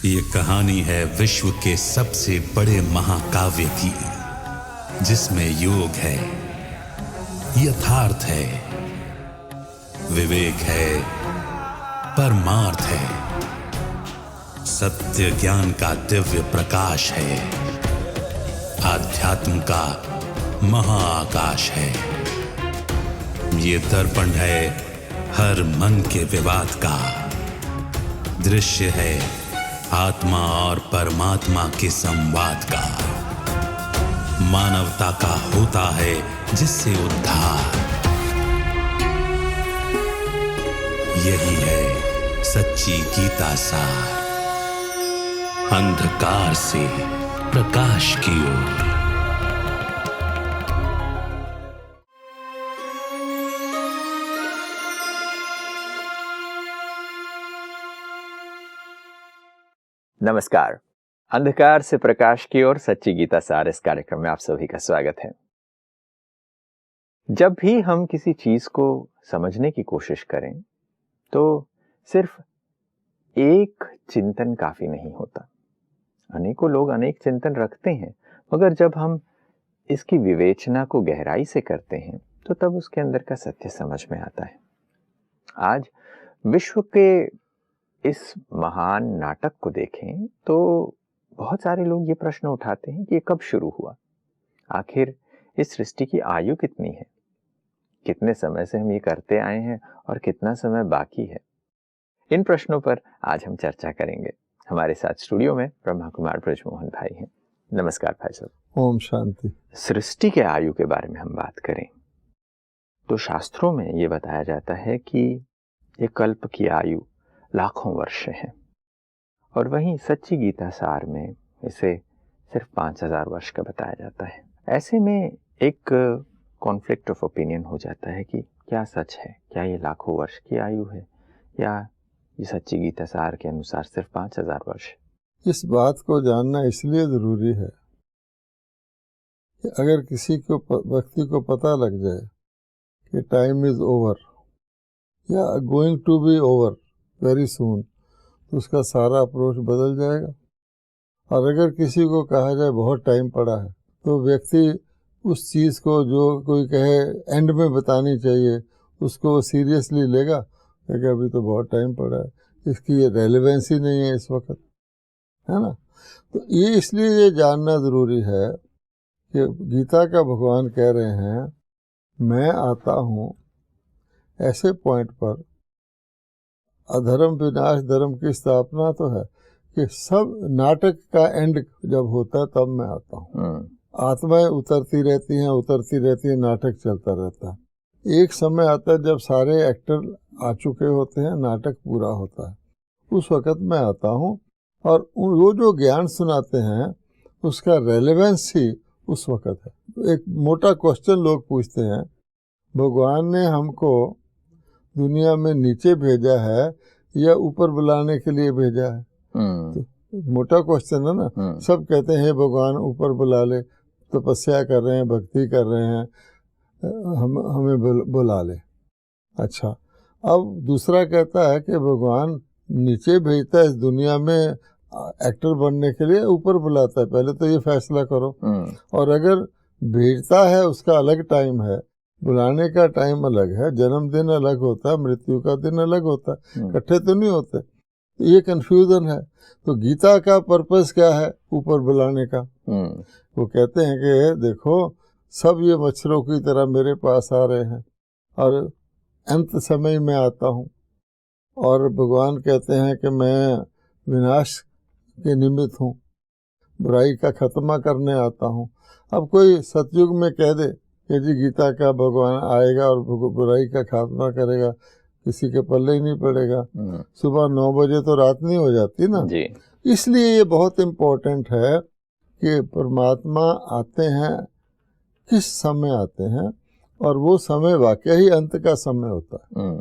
ये कहानी है विश्व के सबसे बड़े महाकाव्य की, जिसमें योग है, यथार्थ है, विवेक है, परमार्थ है, सत्य ज्ञान का दिव्य प्रकाश है, आध्यात्म का महाआकाश है। ये दर्पण है हर मन के विवाद का, दृश्य है आत्मा और परमात्मा के संवाद का, मानवता का होता है जिससे उद्धार। यही है सच्ची गीता सार, अंधकार से प्रकाश की ओर। नमस्कार। अंधकार से प्रकाश की ओर सच्ची गीता सार इस कार्यक्रम में आप सभी का स्वागत है। जब भी हम किसी चीज को समझने की कोशिश करें तो सिर्फ एक चिंतन काफी नहीं होता। अनेकों लोग अनेक चिंतन रखते हैं, मगर जब हम इसकी विवेचना को गहराई से करते हैं तो तब उसके अंदर का सत्य समझ में आता है। आज विश्व के इस महान नाटक को देखें तो बहुत सारे लोग ये प्रश्न उठाते हैं कि ये कब शुरू हुआ, आखिर इस सृष्टि की आयु कितनी है, कितने समय से हम ये करते आए हैं और कितना समय बाकी है। इन प्रश्नों पर आज हम चर्चा करेंगे। हमारे साथ स्टूडियो में ब्रह्मा कुमार ब्रजमोहन भाई हैं। नमस्कार भाई साहब। ओम शांति। सृष्टि के आयु के बारे में हम बात करें तो शास्त्रों में ये बताया जाता है कि ये कल्प की आयु लाखों वर्ष है, और वहीं सच्ची गीता सार में इसे सिर्फ 5000 वर्ष का बताया जाता है। ऐसे में एक कॉन्फ्लिक्ट ऑफ ओपिनियन हो जाता है कि क्या सच है, क्या ये लाखों वर्ष की आयु है या ये सच्ची गीता सार के अनुसार सिर्फ 5000 वर्ष। इस बात को जानना इसलिए जरूरी है कि अगर किसी को व्यक्ति को पता लग जाए कि टाइम इज ओवर या going to be over very soon, तो उसका सारा अप्रोच बदल जाएगा। और अगर किसी को कहा जाए बहुत टाइम पड़ा है तो व्यक्ति उस चीज़ को जो कोई कहे एंड में बतानी चाहिए उसको सीरियसली लेगा, क्योंकि अभी तो बहुत टाइम पड़ा है, इसकी ये रेलेवेंसी नहीं है इस वक्त, है ना। तो ये इसलिए ये जानना ज़रूरी है कि गीता का भगवान कह रहे हैं मैं आता हूँ ऐसे पॉइंट पर, अधर्म विनाश धर्म की स्थापना तो है कि सब नाटक का एंड जब होता है तब मैं आता हूँ। आत्माएं उतरती रहती हैं, नाटक चलता रहता है। एक समय आता है जब सारे एक्टर आ चुके होते हैं, नाटक पूरा होता है, उस वक़्त मैं आता हूँ और वो जो ज्ञान सुनाते हैं उसका रेलेवेंस ही उस वक़्त है। एक मोटा क्वेश्चन लोग पूछते हैं, भगवान ने हमको दुनिया में नीचे भेजा है या ऊपर बुलाने के लिए भेजा है? तो मोटा क्वेश्चन है ना। सब कहते हैं भगवान ऊपर बुला ले, तपस्या कर रहे हैं, भक्ति कर रहे हैं, हमें बुला ले। अच्छा, अब दूसरा कहता है कि भगवान नीचे भेजता है इस दुनिया में एक्टर बनने के लिए, ऊपर बुलाता है। पहले तो ये फैसला करो। और अगर भेजता है उसका अलग टाइम है, बुलाने का टाइम अलग है, जन्मदिन अलग होता है, मृत्यु का दिन अलग होता है, इकट्ठे तो नहीं होते। तो ये कंफ्यूजन है। तो गीता का पर्पस क्या है ऊपर बुलाने का? वो कहते हैं कि देखो सब ये मच्छरों की तरह मेरे पास आ रहे हैं और अंत समय में आता हूँ, और भगवान कहते हैं कि मैं विनाश के निमित्त हूँ, बुराई का खत्मा करने आता हूँ। अब कोई सतयुग में कह दे कि जी गीता का भगवान आएगा और बुराई का खात्मा करेगा, किसी के पल्ले ही नहीं पड़ेगा। सुबह 9 बजे तो रात नहीं हो जाती ना जी। इसलिए ये बहुत इम्पोर्टेंट है कि परमात्मा आते हैं, किस समय आते हैं, और वो समय वाकई ही अंत का समय होता है।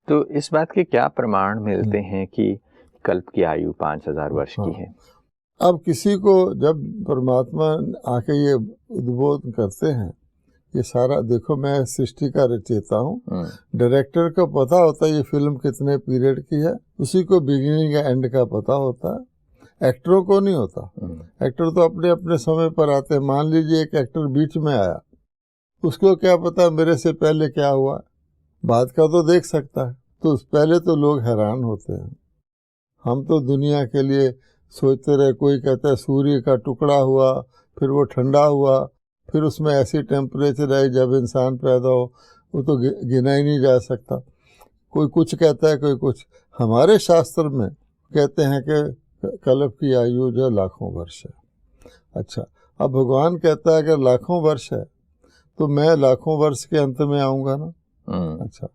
तो इस बात के क्या प्रमाण मिलते हैं कि कल्प की आयु 5000 वर्ष की है? अब किसी को जब परमात्मा आके ये उद्बोधन करते हैं, ये सारा देखो मैं सृष्टि का रचयिता हूँ, डायरेक्टर को पता होता है ये फिल्म कितने पीरियड की है, उसी को बिगिनिंग या एंड का पता होता है। एक्टरों को नहीं होता। एक्टर तो अपने अपने समय पर आते हैं। मान लीजिए एक एक्टर बीच में आया, उसको क्या पता मेरे से पहले क्या हुआ, बाद का तो देख सकता है। तो पहले तो लोग हैरान होते हैं। हम तो दुनिया के लिए सोचते रहे, कोई कहता है सूर्य का टुकड़ा हुआ, फिर वो ठंडा हुआ, फिर उसमें ऐसी टेम्परेचर आई जब इंसान पैदा हो, वो तो गिना ही नहीं जा सकता। कोई कुछ कहता है, कोई कुछ। हमारे शास्त्र में कहते हैं कि कल्प की आयु जो लाखों वर्ष है। अच्छा, अब भगवान कहता है अगर लाखों वर्ष है तो मैं लाखों वर्ष के अंत में आऊँगा ना। अच्छा,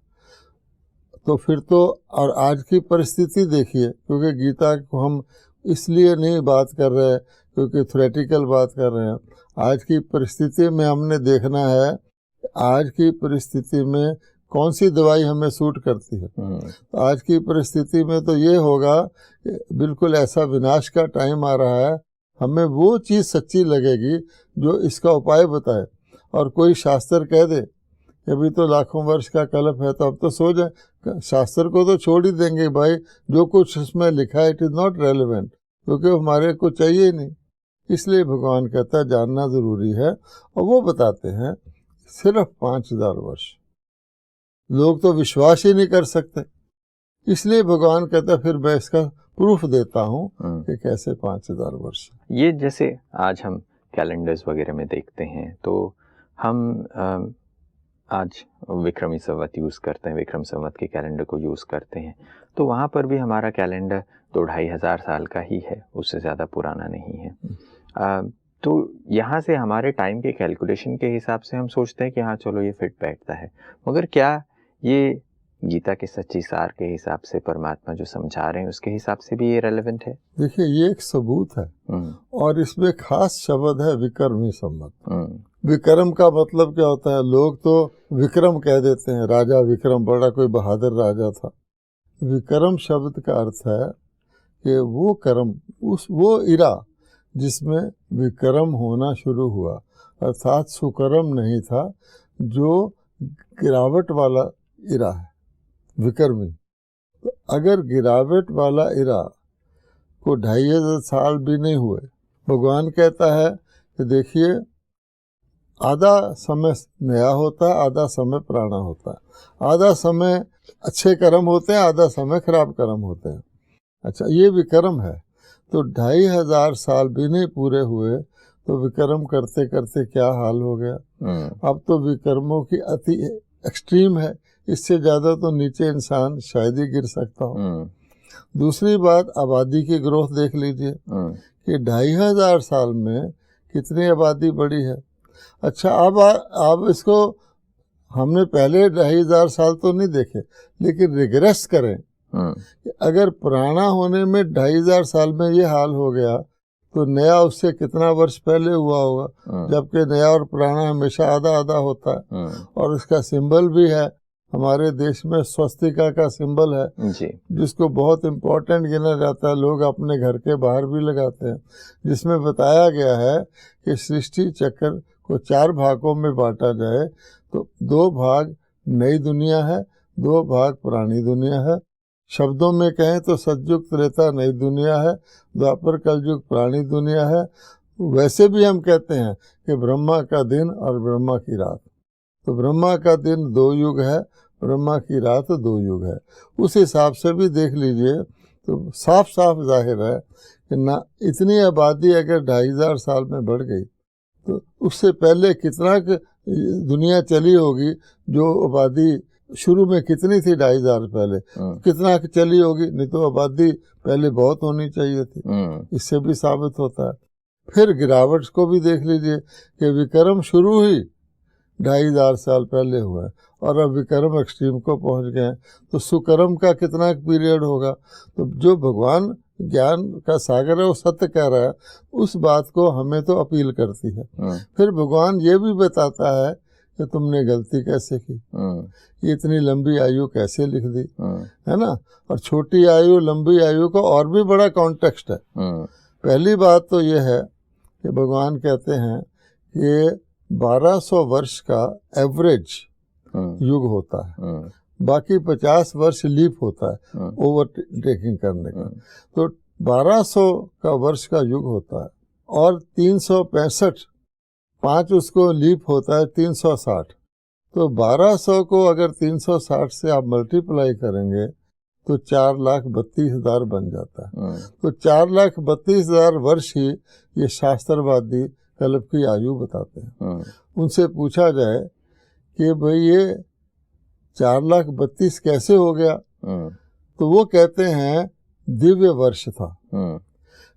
तो फिर तो, और आज की परिस्थिति देखिए, क्योंकि गीता को हम इसलिए नहीं बात कर रहे हैं क्योंकि थ्योरेटिकल बात कर रहे हैं। आज की परिस्थिति में हमने देखना है, आज की परिस्थिति में कौन सी दवाई हमें सूट करती है। तो आज की परिस्थिति में तो ये होगा, बिल्कुल ऐसा विनाश का टाइम आ रहा है, हमें वो चीज़ सच्ची लगेगी जो इसका उपाय बताए। और कोई शास्त्र कह दे कि अभी तो लाखों वर्ष का कल्प है, तो अब तो सो जाए। शास्त्र को तो छोड़ ही देंगे भाई, जो कुछ उसमें लिखा है इट इज़ नॉट रेलिवेंट, क्योंकि हमारे को चाहिए ही नहीं। इसलिए भगवान कहता है जानना ज़रूरी है, और वो बताते हैं सिर्फ 5000 वर्ष। लोग तो विश्वास ही नहीं कर सकते, इसलिए भगवान कहता है फिर मैं इसका प्रूफ देता हूँ कि कैसे 5000 वर्ष। ये जैसे आज हम कैलेंडर्स वगैरह में देखते हैं, तो हम आज विक्रमी संवत यूज़ करते हैं, विक्रम संवत के कैलेंडर को यूज़ करते हैं, तो वहाँ पर भी हमारा कैलेंडर 2-2,500 साल का ही है, उससे ज़्यादा पुराना नहीं है। तो यहाँ से हमारे टाइम के कैलकुलेशन के हिसाब से हम सोचते हैं कि हाँ चलो ये फिट बैठता है, मगर क्या ये गीता के सच्ची सार के हिसाब से परमात्मा जो समझा रहे हैं उसके हिसाब से भी ये रेलेवेंट है? देखिए, ये एक सबूत है, और इसमें खास शब्द है विक्रमी संवत। विक्रम का मतलब क्या होता है? लोग तो विक्रम कह देते हैं, राजा विक्रम, बड़ा कोई बहादुर राजा था। विक्रम शब्द का अर्थ है कि वो कर्म, वो इरा जिसमें विक्रम होना शुरू हुआ, अर्थात सुकर्म नहीं था, जो गिरावट वाला इरा है विक्रमी। तो अगर गिरावट वाला इरा को 2,500 साल भी नहीं हुए, भगवान कहता है कि देखिए आधा समय नया होता है, आधा समय पुराना होता है, आधा समय अच्छे कर्म होते हैं, आधा समय खराब कर्म होते हैं। अच्छा, ये विक्रम है। तो 2,500 साल भी नहीं पूरे हुए तो विक्रम करते करते क्या हाल हो गया। अब तो विक्रमों की अति एक्सट्रीम है, इससे ज़्यादा तो नीचे इंसान शायद ही गिर सकता हो। दूसरी बात, आबादी की ग्रोथ देख लीजिए कि 2,500 साल में कितनी आबादी बढ़ी है। अच्छा, अब इसको हमने पहले 2,500 साल तो नहीं देखे, लेकिन रिग्रेस करें कि अगर पुराना होने में 2,500 साल में ये हाल हो गया तो नया उससे कितना वर्ष पहले हुआ होगा, जबकि नया और पुराना हमेशा आधा आधा होता है। और इसका सिंबल भी है हमारे देश में, स्वस्तिका का सिंबल है जी, जिसको बहुत इम्पोर्टेंट गिना जाता है, लोग अपने घर के बाहर भी लगाते हैं, जिसमें बताया गया है कि सृष्टि चक्र को 4 भागों में बांटा जाए तो 2 भाग नई दुनिया है, 2 भाग पुरानी दुनिया है। शब्दों में कहें तो सतयुग त्रेता नई दुनिया है, द्वापर कलयुग पुरानी दुनिया है। वैसे भी हम कहते हैं कि ब्रह्मा का दिन और ब्रह्मा की रात, तो ब्रह्मा का दिन 2 युग है, ब्रह्मा की रात 2 युग है। उस हिसाब से भी देख लीजिए तो साफ साफ जाहिर है कि ना इतनी आबादी अगर 2,500 साल में बढ़ गई तो उससे पहले कितना दुनिया चली होगी, जो आबादी शुरू में कितनी थी 2,500 पहले, कितना चली होगी, नहीं तो आबादी पहले बहुत होनी चाहिए थी। इससे भी साबित होता है। फिर गिरावट को भी देख लीजिए कि विक्रम शुरू ही 2,500 साल पहले हुआ है और अब विक्रम एक्सट्रीम को पहुंच गए हैं, तो सुकर्म का कितना पीरियड होगा। तो जो भगवान ज्ञान का सागर है वो सत्य कह रहा है, उस बात को हमें तो अपील करती है। फिर भगवान ये भी बताता है कि तुमने गलती कैसे की, ये इतनी लंबी आयु कैसे लिख दी, है ना। और छोटी आयु लंबी आयु का और भी बड़ा कॉन्टेक्स्ट है। पहली बात तो ये है कि भगवान कहते हैं कि 1200 वर्ष का एवरेज युग होता है, बाकी 50 वर्ष लीप होता है ओवरटेकिंग करने का। तो 1200 का वर्ष का युग होता है और 365 5 उसको लीप होता है 360। तो 1200 को अगर 360 से आप मल्टीप्लाई करेंगे तो 4,32,000 बन जाता है। तो 4,32,000 वर्ष ही ये शास्त्रवादी कल्प की आयु बताते हैं। उनसे पूछा जाए कि भाई ये 4,32,000 कैसे हो गया, तो वो कहते हैं दिव्य वर्ष था।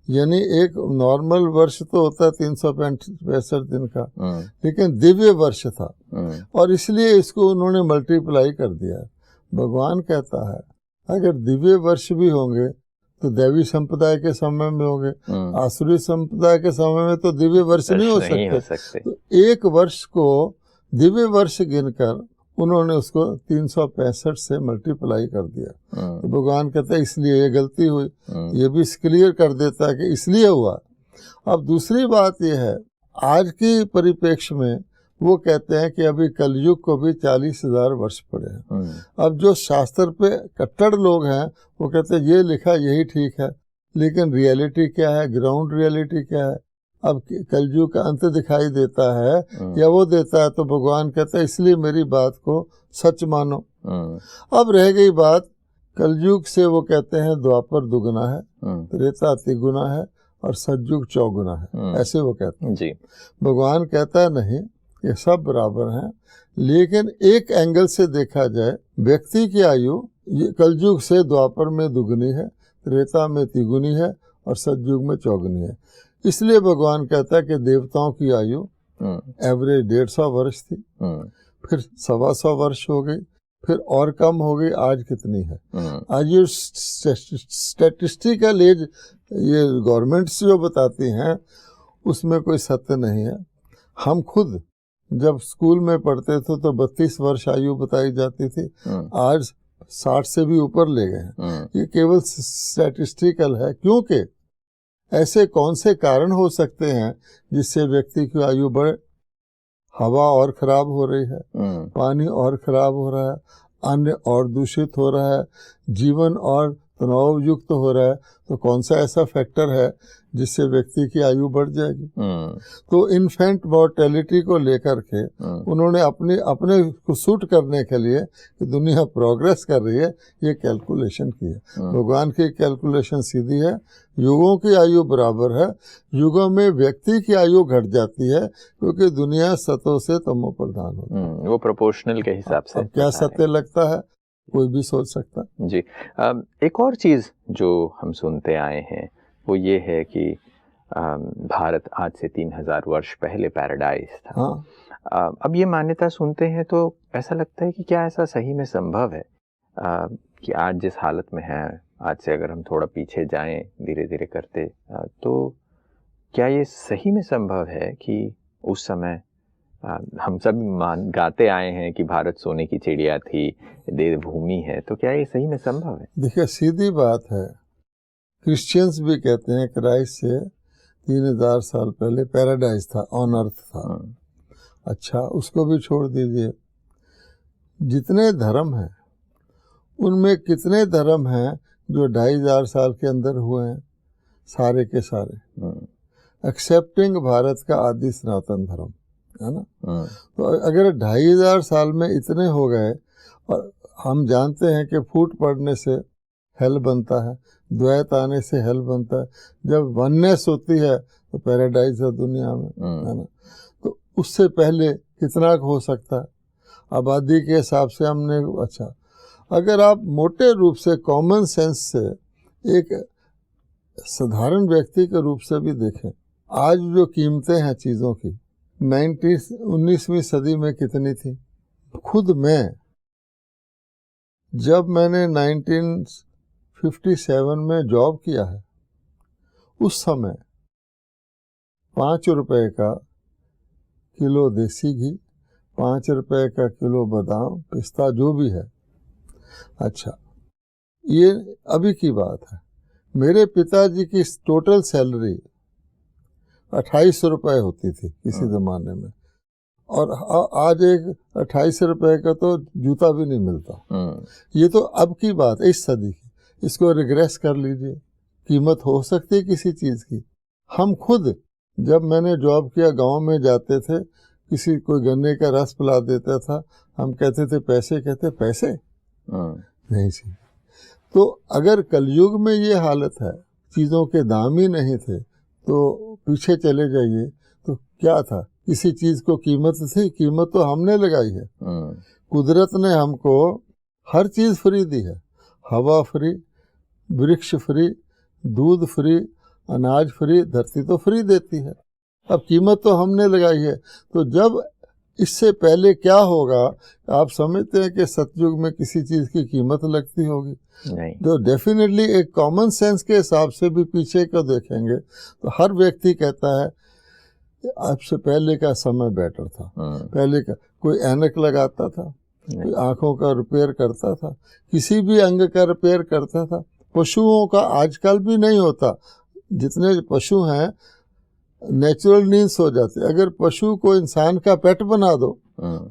यानी एक नॉर्मल वर्ष तो होता है 365 दिन का, लेकिन दिव्य वर्ष था और इसलिए इसको उन्होंने मल्टीप्लाई कर दिया। भगवान कहता है अगर दिव्य वर्ष भी होंगे तो दैवी संप्रदाय के समय में होंगे, आसुरी संप्रदाय के समय में तो दिव्य वर्ष नहीं हो सकते। तो एक वर्ष को दिव्य वर्ष गिनकर उन्होंने उसको 365 से मल्टीप्लाई कर दिया। तो भगवान कहते हैं इसलिए ये गलती हुई, ये भी क्लियर कर देता है कि इसलिए हुआ। अब दूसरी बात यह है, आज की परिप्रेक्ष्य में वो कहते हैं कि अभी कलयुग को भी 40,000 वर्ष पड़े हैं। अब जो शास्त्र पे कट्टर लोग हैं वो कहते हैं ये लिखा यही ठीक है, लेकिन रियलिटी क्या है, ग्राउंड रियलिटी क्या है। अब कलयुग का अंत दिखाई देता है या वो देता है, तो भगवान कहते हैं इसलिए मेरी बात को सच मानो। अब रह गई बात कलयुग से, वो कहते हैं द्वापर दुगुना है, त्रेता तिगुना है और सतयुग चौगुना है, ऐसे वो कहते हैं जी। भगवान कहता है नहीं, ये सब बराबर हैं, लेकिन एक एंगल से देखा जाए व्यक्ति की आयु ये कलयुग से द्वापर में दुगनी है, त्रेता में तिगुनी है और सतयुग में चौगुनी है। इसलिए भगवान कहता है कि देवताओं की आयु एवरेज 150 वर्ष थी, फिर 125 वर्ष हो गई, फिर और कम हो गई, आज कितनी है? आज ये स्टैटिस्टिकल एज ये गवर्नमेंट्स जो बताती हैं उसमें कोई सत्य नहीं है। हम खुद जब स्कूल में पढ़ते थे तो 32 वर्ष आयु बताई जाती थी, आज 60 से भी ऊपर ले गए हैं। ये केवल स्टैटिस्टिकल है, क्योंकि ऐसे कौन से कारण हो सकते हैं जिससे व्यक्ति की आयु बढ़े? हवा और खराब हो रही है, पानी और खराब हो रहा है, अन्न और दूषित हो रहा है, जीवन और तनाव युक्त हो रहा है, तो कौन सा ऐसा फैक्टर है जिससे व्यक्ति की आयु बढ़ जाएगी? तो इन्फेंट मॉर्टेलिटी को लेकर के उन्होंने अपने को सूट करने के लिए कि दुनिया प्रोग्रेस कर रही है, ये कैलकुलेशन की है। भगवान की कैलकुलेशन सीधी है, युगों की आयु बराबर है, युगों में व्यक्ति की आयु घट जाती है क्योंकि दुनिया सतों से तमो प्रधान होती है। वो प्रोपोर्शनल के हिसाब से क्या सत्य लगता है कोई भी सोच सकता जी। एक और चीज़ जो हम सुनते आए हैं वो ये है कि भारत आज से 3000 वर्ष पहले पैराडाइज था। हाँ। अब ये मान्यता सुनते हैं तो ऐसा लगता है कि क्या ऐसा सही में संभव है कि आज जिस हालत में है, आज से अगर हम थोड़ा पीछे जाएं धीरे धीरे करते, तो क्या ये सही में संभव है कि उस समय हम सब गाते आए हैं कि भारत सोने की चिड़िया थी, देवभूमि है, तो क्या ये सही में संभव है? देखिए सीधी बात है, क्रिश्चियंस भी कहते हैं क्राइस्ट से 3000 साल पहले पैराडाइज था, ऑन अर्थ था। अच्छा, उसको भी छोड़ दीजिए, जितने धर्म हैं उनमें कितने धर्म हैं जो 2500 साल के अंदर हुए हैं? सारे के सारे, एक्सेप्टिंग भारत का आदि सनातन धर्म, है ना। तो अगर 2500 साल में इतने हो गए, और हम जानते हैं कि फूट पड़ने से हेल बनता है, द्वैत आने से हेल बनता है, जब वननेस होती है तो पैराडाइज है दुनिया में, है ना। तो उससे पहले कितना हो सकता है? आबादी के हिसाब से हमने, अच्छा, अगर आप मोटे रूप से कॉमन सेंस से एक साधारण व्यक्ति के रूप से भी देखें, आज जो कीमतें हैं चीज़ों की 19वीं सदी में कितनी थी? खुद मैं जब मैंने 1957 में जॉब किया है, उस समय 5 रुपए का किलो देसी घी, 5 रुपए का किलो बादाम पिस्ता जो भी है, अच्छा, ये अभी की बात है। मेरे पिताजी की टोटल सैलरी 28 रुपए होती थी किसी ज़माने में, और आज एक 28 रुपए का तो जूता भी नहीं मिलता। ये तो अब की बात है, इस सदी की। इसको रिग्रेस कर लीजिए कीमत हो सकती है किसी चीज की? हम खुद, जब मैंने जॉब किया, गांव में जाते थे, किसी कोई गन्ने का रस पिला देता था, हम कहते थे पैसे, कहते पैसे नहीं सी। तो अगर कलयुग में ये हालत है, चीज़ों के दाम ही नहीं थे, तो पीछे चले जाइए तो क्या था? किसी चीज़ को कीमत थी? कीमत तो हमने लगाई है। कुदरत ने हमको हर चीज़ फ्री दी है। हवा फ्री, वृक्ष फ्री, दूध फ्री, अनाज फ्री, धरती तो फ्री देती है। अब कीमत तो हमने लगाई है। तो जब इससे पहले क्या होगा, आप समझते हैं कि सतयुग में किसी चीज़ की कीमत लगती होगी? नहीं। तो डेफिनेटली एक कॉमन सेंस के हिसाब से भी पीछे को देखेंगे तो हर व्यक्ति कहता है आपसे पहले का समय बेटर था। पहले का कोई ऐनक लगाता था, कोई आंखों का रिपेयर करता था, किसी भी अंग का रिपेयर करता था। पशुओं का आजकल भी नहीं होता। जितने पशु हैं नेचुरल नीड्स हो जाते। अगर पशु को इंसान का पेट बना दो,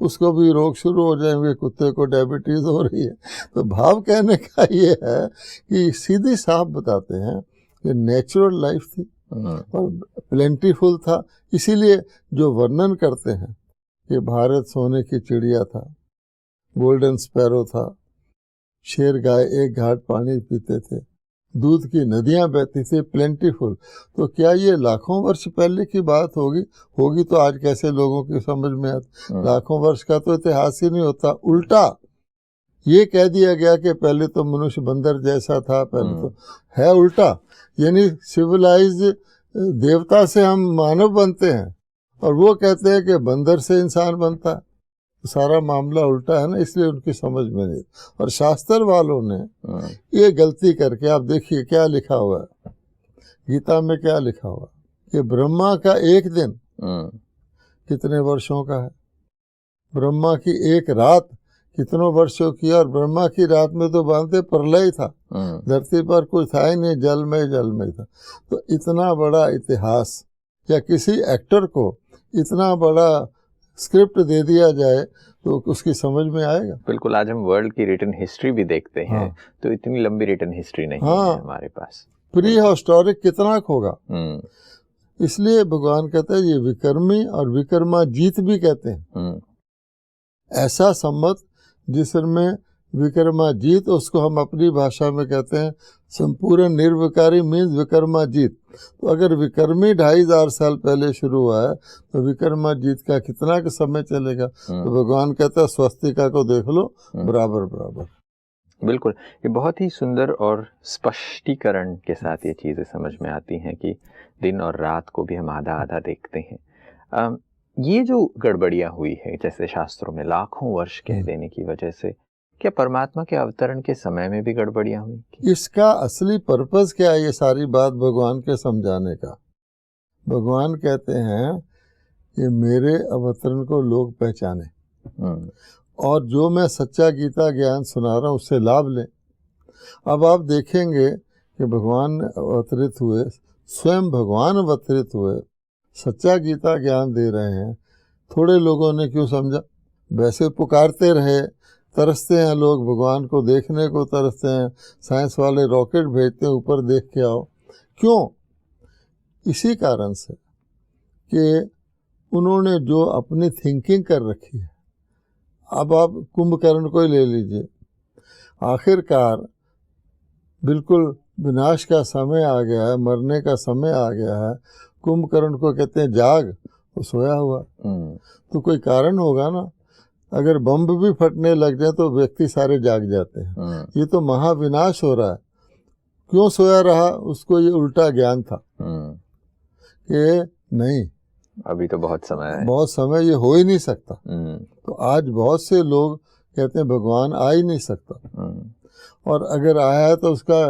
उसको भी रोग शुरू हो जाएंगे। कुत्ते को डायबिटीज हो रही है। तो भाव कहने का ये है कि सीधी साफ बताते हैं कि नेचुरल लाइफ थी और प्लेंटीफुल था। इसीलिए जो वर्णन करते हैं कि भारत सोने की चिड़िया था, गोल्डन स्पैरो था, शेर गाय एक घाट पानी पीते थे, दूध की नदियां बहती थी, प्लेंटीफुल। तो क्या ये लाखों वर्ष पहले की बात होगी तो आज कैसे लोगों की समझ में आती? लाखों वर्ष का तो इतिहास ही नहीं होता। उल्टा ये कह दिया गया कि पहले तो मनुष्य बंदर जैसा था। पहले तो है उल्टा, यानी सिविलाइज देवता से हम मानव बनते हैं और वो कहते हैं कि बंदर से इंसान बनता है। सारा मामला उल्टा है ना, इसलिए उनकी समझ में नहीं। और शास्त्र वालों ने ये गलती करके, आप देखिए क्या लिखा हुआ है गीता में, क्या लिखा हुआ कि ब्रह्मा का एक दिन कितने वर्षों का है, ब्रह्मा की एक रात कितनों वर्षों की। और ब्रह्मा की रात में तो बांधते प्रलय था, धरती पर कुछ था ही नहीं, जल में था। तो इतना बड़ा इतिहास, या किसी एक्टर को इतना बड़ा स्क्रिप्ट दे दिया जाए तो उसकी समझ में आएगा? बिल्कुल। आज हम वर्ल्ड की रिटन हिस्ट्री भी देखते हैं तो इतनी लंबी रिटन हिस्ट्री नहीं है हमारे पास। प्री हिस्टोरिक कितना होगा। इसलिए भगवान कहते हैं ये विक्रमी और विक्रमाजीत भी कहते हैं। ऐसा सम्मत जिसमें विक्रमाजीत, उसको हम अपनी भाषा में कहते हैं संपूर्ण निर्विकारी मीन्स विक्रमाजीत। तो अगर विक्रमी 2500 साल पहले शुरू हुआ है तो विक्रमाजीत का कितना का समय चलेगा? तो भगवान कहता है स्वस्तिका को देख लो, बराबर बराबर। बिल्कुल। ये बहुत ही सुंदर और स्पष्टीकरण के साथ ये चीज़ें समझ में आती हैं कि दिन और रात को भी हम आधा आधा देखते हैं। ये जो गड़बड़ियाँ हुई है जैसे शास्त्रों में लाखों वर्ष कह देने की वजह से, क्या परमात्मा के अवतरण के समय में भी गड़बड़ियाँ हुई? इसका असली पर्पस क्या है? ये सारी बात भगवान के समझाने का। भगवान कहते हैं कि मेरे अवतरण को लोग पहचाने और जो मैं सच्चा गीता ज्ञान सुना रहा हूँ उससे लाभ लें। अब आप देखेंगे कि भगवान अवतरित हुए, स्वयं भगवान अवतरित हुए, सच्चा गीता ज्ञान दे रहे हैं। थोड़े लोगों ने क्यों समझा? वैसे पुकारते रहे, तरसते हैं लोग, भगवान को देखने को तरसते हैं। साइंस वाले रॉकेट भेजते हैं ऊपर देख के आओ। क्यों? इसी कारण से कि उन्होंने जो अपनी थिंकिंग कर रखी है। अब आप कुंभकर्ण को ही ले लीजिए। आखिरकार बिल्कुल विनाश का समय आ गया है, मरने का समय आ गया है। कुंभकर्ण को कहते हैं जाग, वो सोया हुआ। तो कोई कारण होगा ना। अगर बम भी फटने लग जाए तो व्यक्ति सारे जाग जाते हैं। ये तो महाविनाश हो रहा है। क्यों सोया रहा? उसको ये उल्टा ज्ञान था कि नहीं, अभी तो बहुत समय है, बहुत समय, ये हो ही नहीं सकता। तो आज बहुत से लोग कहते हैं भगवान आ ही नहीं सकता। और अगर आया है तो उसका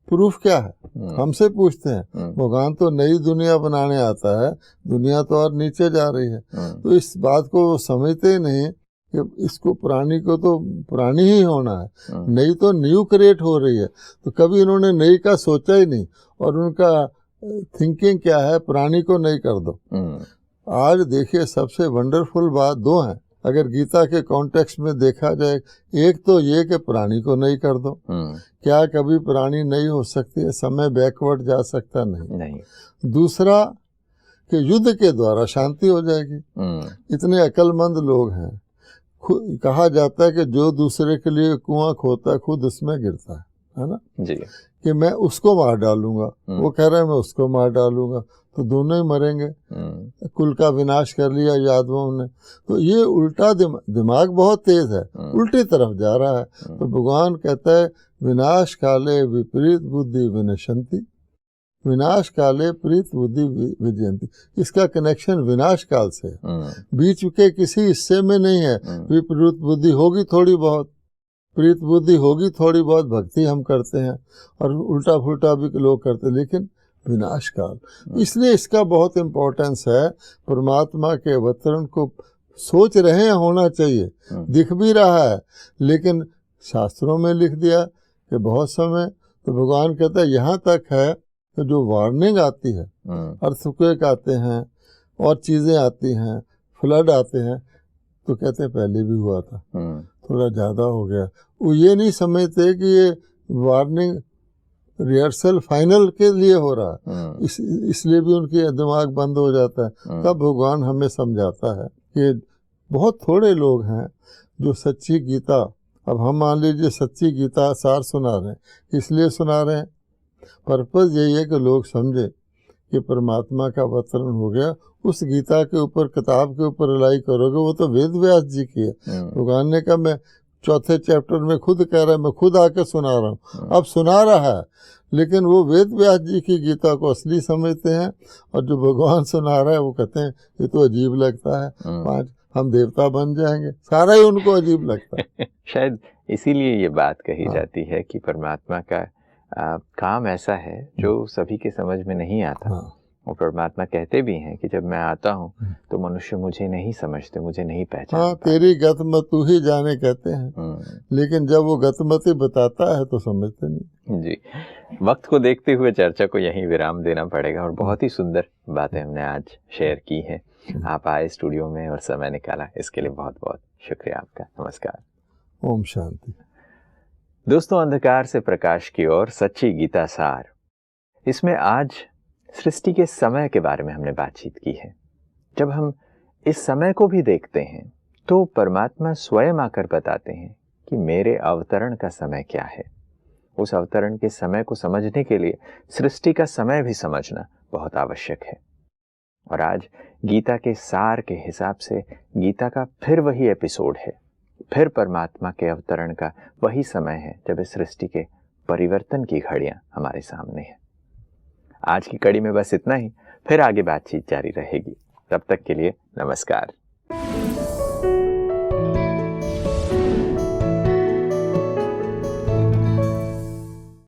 प्रूफ क्या है? हमसे पूछते हैं। भगवान तो नई दुनिया बनाने आता है, दुनिया तो और नीचे जा रही है। तो इस बात को वो समझते ही नहीं कि इसको पुरानी को तो पुरानी ही होना है, नई तो न्यू क्रिएट हो रही है। तो कभी इन्होंने नई का सोचा ही नहीं और उनका थिंकिंग क्या है, पुरानी को नई कर दो। आज देखिए सबसे वंडरफुल बात दो हैं। अगर गीता के कॉन्टेक्स्ट में देखा जाए, एक तो ये कि प्राणी को नहीं कर दो। क्या कभी प्राणी नहीं हो सकती है? समय बैकवर्ड जा सकता नहीं। दूसरा कि युद्ध के द्वारा शांति हो जाएगी। इतने अक्लमंद लोग हैं। कहा जाता है कि जो दूसरे के लिए कुआं खोदता है खुद उसमें गिरता है ना जी। कि मैं उसको मार डालूंगा, वो कह रहा है मैं उसको मार डालूंगा, तो दोनों ही मरेंगे। कुल का विनाश कर लिया यादवों ने। तो ये उल्टा दिमाग बहुत तेज है, उल्टी तरफ जा रहा है। तो भगवान कहता है विनाश काले विपरीत बुद्धि विनशंति, विनाश काले प्रीत बुद्धि विजयंती। इसका कनेक्शन विनाश काल से है, बीच के किसी हिस्से में नहीं है। विपरीत बुद्धि होगी थोड़ी बहुत, प्रीत बुद्धि होगी थोड़ी बहुत, भक्ति हम करते हैं और उल्टा फुल्टा भी लोग करते हैं, लेकिन विनाश काल। इसलिए इसका बहुत इम्पोर्टेंस है। परमात्मा के अवतरण को सोच रहे हैं, होना चाहिए, दिख भी रहा है, लेकिन शास्त्रों में लिख दिया कि बहुत समय। तो भगवान कहता है यहाँ तक है तो जो वार्निंग आती है, अर्थक्वेक आते हैं और चीज़ें आती हैं, फ्लड आते हैं, तो कहते हैं पहले भी हुआ था, थोड़ा ज़्यादा हो गया। वो ये नहीं समझते कि ये वार्निंग रिहर्सल फाइनल के लिए हो रहा है, इसलिए भी उनकी दिमाग बंद हो जाता है। तब भगवान हमें समझाता है कि बहुत थोड़े लोग हैं जो सच्ची गीता, अब हम मान लीजिए सच्ची गीता सार सुना रहे हैं, इसलिए सुना रहे हैं, पर्पज़ यही है कि लोग समझे कि परमात्मा का अवतरण हो गया। उस गीता के ऊपर, किताब के ऊपर रिलाई करोगे, वो तो वेद व्यास जी की है। भगवान ने कहा मैं चौथे चैप्टर में खुद कह रहा है, मैं खुद आके सुना रहा हूँ, अब सुना रहा है, लेकिन वो वेद व्यास जी की गीता को असली समझते हैं, और जो भगवान सुना रहा है वो कहते हैं ये तो अजीब लगता है, 5 हम देवता बन जाएंगे, सारा ही उनको अजीब लगता है। शायद इसीलिए ये बात कही जाती है कि परमात्मा का काम ऐसा है जो सभी के समझ में नहीं आता। और परमात्मा कहते भी हैं कि जब मैं आता हूँ तो मनुष्य मुझे नहीं समझते, मुझे नहीं पहचानते। तेरी गतमत तू ही जाने कहते हैं, लेकिन जब वो गतमती बताता है तो समझते नहीं। जी, वक्त को देखते हुए चर्चा को यहीं विराम देना पड़ेगा, और बहुत ही सुंदर बातें हमने आज शेयर की हैं। आप आए स्टूडियो में और समय निकाला, इसके लिए बहुत बहुत शुक्रिया आपका। नमस्कार। ओम शांति। दोस्तों, अंधकार से प्रकाश की ओर सच्ची गीता सार, इसमें आज सृष्टि के समय के बारे में हमने बातचीत की है। जब हम इस समय को भी देखते हैं तो परमात्मा स्वयं आकर बताते हैं कि मेरे अवतरण का समय क्या है। उस अवतरण के समय को समझने के लिए सृष्टि का समय भी समझना बहुत आवश्यक है। और आज गीता के सार के हिसाब से गीता का फिर वही एपिसोड है, फिर परमात्मा के अवतरण का वही समय है जब इस सृष्टि के परिवर्तन की घड़ियां हमारे सामने है। आज की कड़ी में बस इतना ही, फिर आगे बातचीत जारी रहेगी। तब तक के लिए नमस्कार।